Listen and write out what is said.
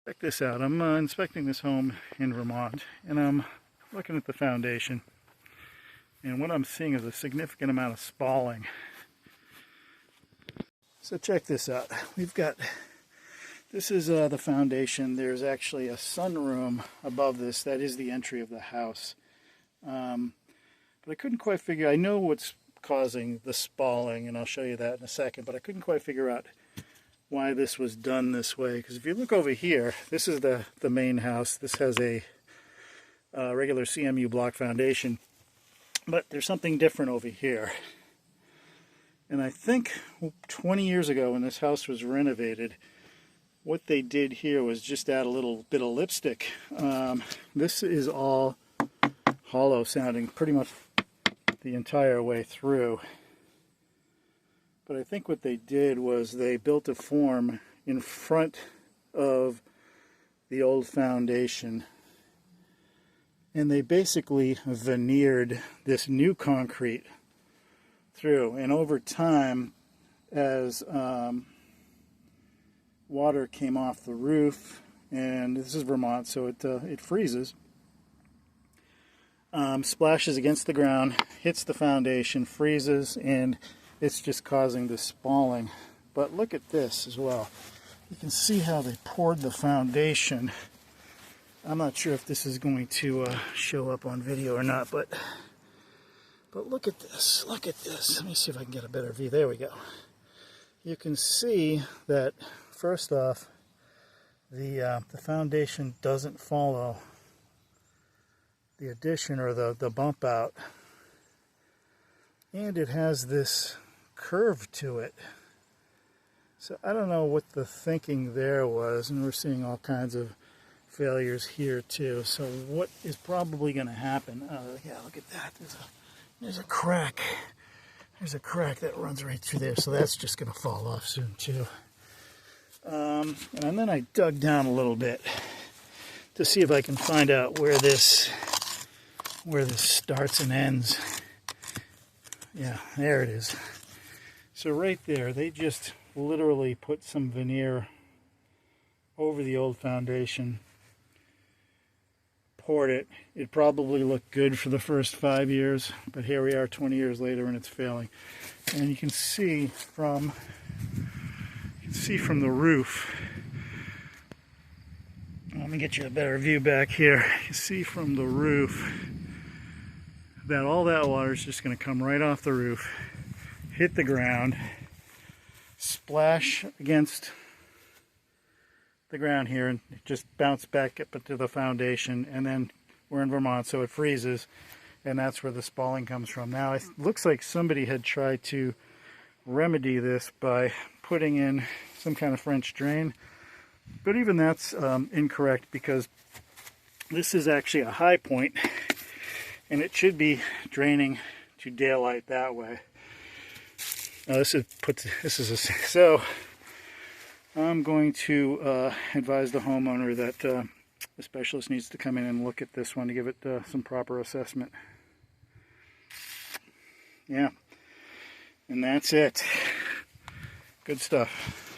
Check this out. I'm inspecting this home in Vermont, and I'm looking at the foundation, and what I'm seeing is a significant amount of spalling. So check this out. This is the foundation. There's actually a sunroom above this. That is the entry of the house. But I couldn't quite figure, I know what's causing the spalling, and I'll show you that in a second, but I couldn't quite figure out why this was done this way. Because if you look over here, this is the main house. This has a regular CMU block foundation, but there's something different over here. And I think 20 years ago when this house was renovated, what they did here was just add a little bit of lipstick. This is all hollow sounding pretty much the entire way through. But I think what they did was they built a form in front of the old foundation, and they basically veneered this new concrete through. And over time, as water came off the roof, and this is Vermont, so it freezes, splashes against the ground, hits the foundation, freezes, and it's just causing this spalling. But look at this as well. You can see how they poured the foundation. I'm not sure if this is going to show up on video or not, but look at this. Look at this. Let me see if I can get a better view. There we go. You can see that first off, the foundation doesn't follow the addition or the bump out, and it has this curve to it. So I don't know what the thinking there was, and we're seeing all kinds of failures here too. So what is probably going to happen? Yeah, look at that. There's a crack. There's a crack that runs right through there. So that's just going to fall off soon too. And then I dug down a little bit to see if I can find out where this starts and ends. Yeah, there it is. So right there, they just literally put some veneer over the old foundation, poured it. It probably looked good for the first 5 years, but here we are 20 years later and it's failing. And you can see from the roof. Let me get you a better view back here. You see from the roof that all that water is just going to come right off the roof, hit the ground, splash against the ground here, and just bounce back up into the foundation. And then we're in Vermont, so it freezes, and that's where the spalling comes from. Now, it looks like somebody had tried to remedy this by putting in some kind of French drain, but even that's incorrect, because this is actually a high point, and it should be draining to daylight that way. Now so I'm going to advise the homeowner that the specialist needs to come in and look at this one to give it some proper assessment. Yeah, and that's it. Good stuff.